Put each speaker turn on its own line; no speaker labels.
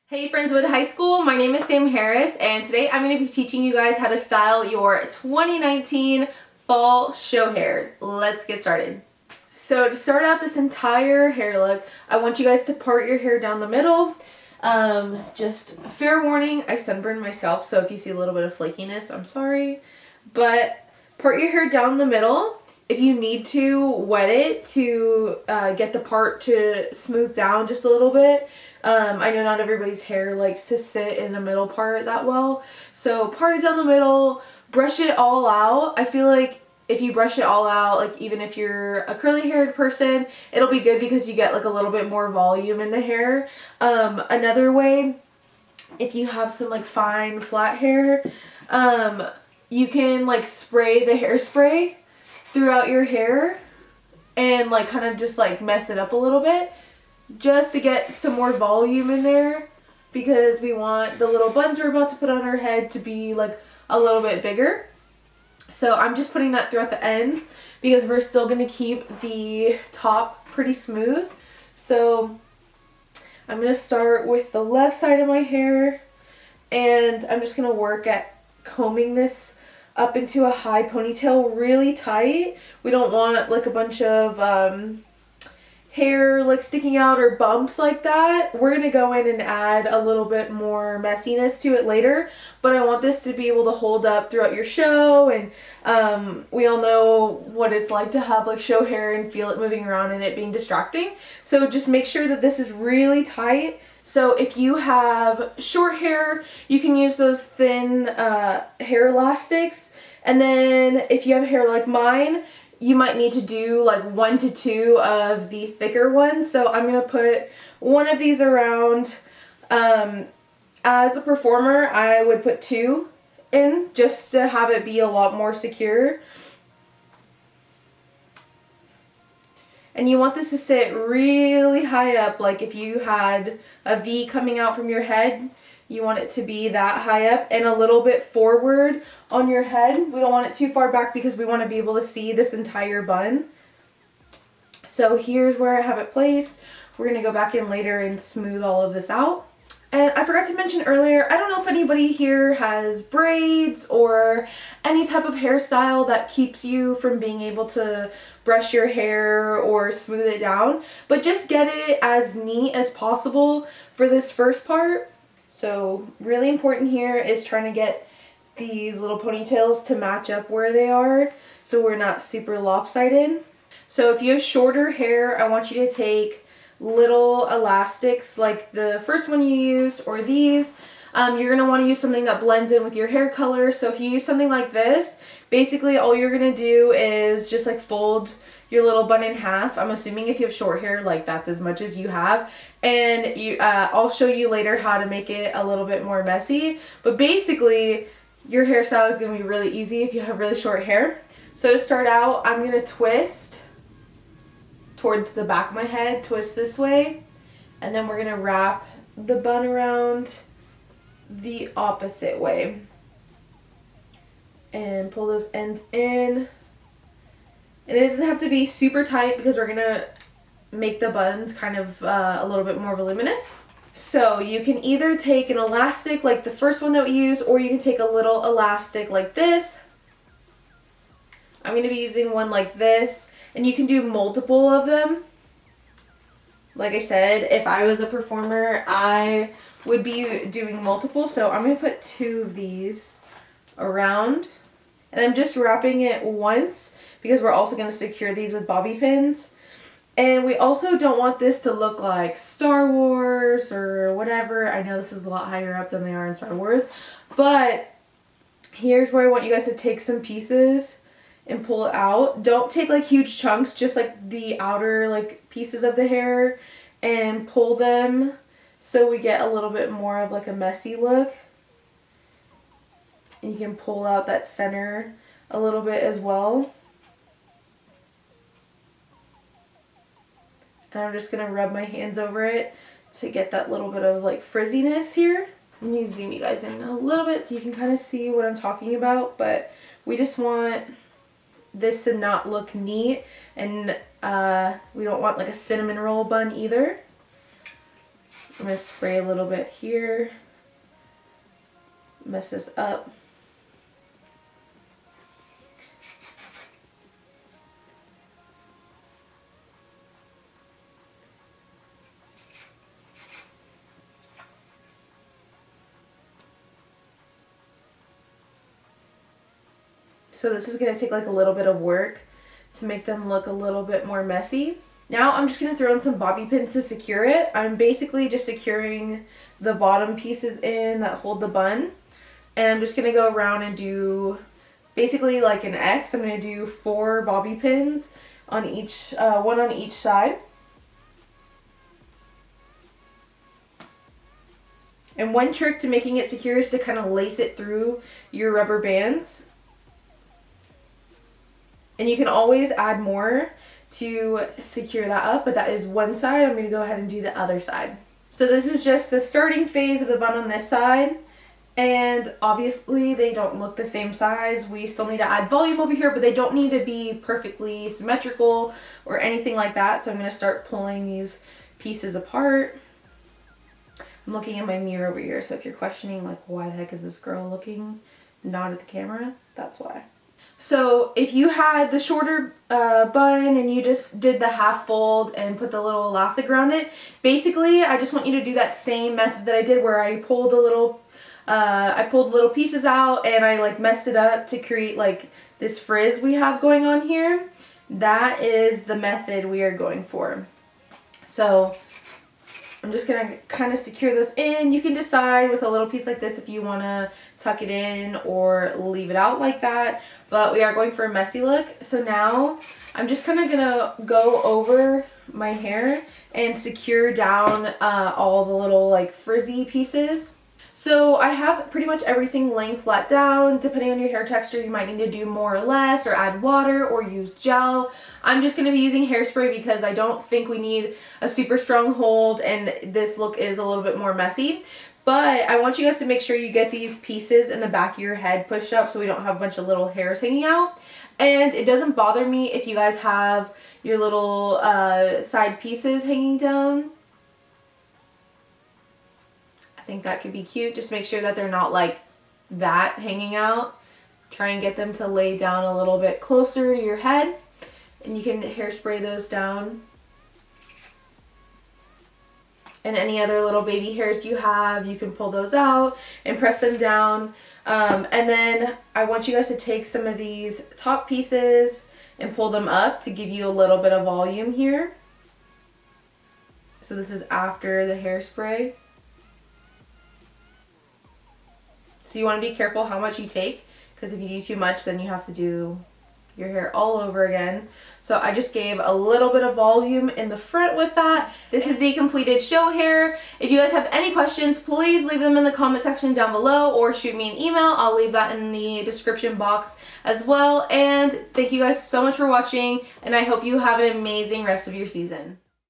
Hey Friendswood High School, my name is Sam Harris and today I'm going to be teaching you guys how to style your 2019 fall show hair. Let's get started. So to start out this entire hair look, I want you guys to part your hair down the middle. Just fair warning, I sunburned my scalp, so if you see a little bit of flakiness, I'm sorry. But part your hair down the middle. If you need to wet it to get the part to smooth down just a little bit. I know not everybody's hair likes to sit in the middle part that well. So part it down the middle, brush it all out. I feel like if you brush it all out, like even if you're a curly haired person, it'll be good because you get like a little bit more volume in the hair. Another way, if you have some like fine flat hair, you can like spray the hairspray throughout your hair and like kind of just like mess it up a little bit just to get some more volume in there because we want the little buns we're about to put on our head to be like a little bit bigger. So I'm just putting that throughout the ends because we're still going to keep the top pretty smooth. So I'm going to start with the left side of my hair and I'm just going to work at combing this up into a high ponytail really tight. We don't want like a bunch of hair like sticking out or bumps like that. We're going to go in and add a little bit more messiness to it later, but I want this to be able to hold up throughout your show, and we all know what it's like to have like show hair and feel it moving around and it being distracting. So just make sure that this is really tight. So if you have short hair, you can use those thin hair elastics, and then if you have hair like mine, you might need to do like 1 to 2 of the thicker ones. So I'm going to put one of these around. As a performer, I would put 2 in just to have it be a lot more secure. And you want this to sit really high up, like if you had a V coming out from your head, you want it to be that high up and a little bit forward on your head. We don't want it too far back because we want to be able to see this entire bun. So here's where I have it placed. We're going to go back in later and smooth all of this out. And I forgot to mention earlier, I don't know if anybody here has braids or any type of hairstyle that keeps you from being able to brush your hair or smooth it down, but just get it as neat as possible for this first part. So really important here is trying to get these little ponytails to match up where they are so we're not super lopsided. So if you have shorter hair, I want you to take little elastics like the first one you used or these. You're going to want to use something that blends in with your hair color. So if you use something like this, basically all you're going to do is just like fold your little bun in half. I'm assuming if you have short hair, like that's as much as you have. And I'll show you later how to make it a little bit more messy. But basically, your hairstyle is going to be really easy if you have really short hair. So to start out, I'm going to twist towards the back of my head, twist this way. And then we're going to wrap the bun around the opposite way. And pull those ends in. And it doesn't have to be super tight because we're going to make the buns kind of a little bit more voluminous. So you can either take an elastic like the first one that we used, or you can take a little elastic like this. I'm going to be using one like this, and you can do multiple of them. Like I said, if I was a performer, I would be doing multiple. So I'm going to put 2 of these around, and I'm just wrapping it once because we're also going to secure these with bobby pins. And we also don't want this to look like Star Wars or whatever. I know this is a lot higher up than they are in Star Wars. But here's where I want you guys to take some pieces and pull it out. Don't take like huge chunks, just like the outer like pieces of the hair, and pull them so we get a little bit more of like a messy look. And you can pull out that center a little bit as well. And I'm just going to rub my hands over it to get that little bit of like frizziness here. Let me zoom you guys in a little bit so you can kind of see what I'm talking about. But we just want this to not look neat, and we don't want like a cinnamon roll bun either. I'm going to spray a little bit here, mess this up. So this is going to take like a little bit of work to make them look a little bit more messy. Now I'm just going to throw in some bobby pins to secure it. I'm basically just securing the bottom pieces in that hold the bun. And I'm just going to go around and do basically like an X. I'm going to do 4 bobby pins on each, one on each side. And one trick to making it secure is to kind of lace it through your rubber bands. And you can always add more to secure that up, but that is one side. I'm going to go ahead and do the other side. So this is just the starting phase of the bun on this side. And obviously they don't look the same size. We still need to add volume over here, but they don't need to be perfectly symmetrical or anything like that. So I'm going to start pulling these pieces apart. I'm looking in my mirror over here, so if you're questioning like why the heck is this girl looking not at the camera, that's why. So if you had the shorter bun and you just did the half fold and put the little elastic around it, basically I just want you to do that same method that I did where I pulled the little pieces out and I like messed it up to create like this frizz we have going on here. That is the method we are going for. So I'm just going to kind of secure those in. You can decide with a little piece like this if you want to tuck it in or leave it out like that. But we are going for a messy look. So now I'm just kind of going to go over my hair and secure down all the little like frizzy pieces. So I have pretty much everything laying flat down. Depending on your hair texture, you might need to do more or less or add water or use gel. I'm just going to be using hairspray because I don't think we need a super strong hold and this look is a little bit more messy. But I want you guys to make sure you get these pieces in the back of your head pushed up so we don't have a bunch of little hairs hanging out. And it doesn't bother me if you guys have your little side pieces hanging down. I think that could be cute. Just make sure that they're not like that hanging out. Try and get them to lay down a little bit closer to your head. And you can hairspray those down. And any other little baby hairs you have, you can pull those out and press them down. And then I want you guys to take some of these top pieces and pull them up to give you a little bit of volume here. So this is after the hairspray. So you want to be careful how much you take, because if you do too much, then you have to do your hair all over again. So I just gave a little bit of volume in the front with that. This is the completed show hair. If you guys have any questions, please leave them in the comment section down below or shoot me an email. I'll leave that in the description box as well. And thank you guys so much for watching, and I hope you have an amazing rest of your season.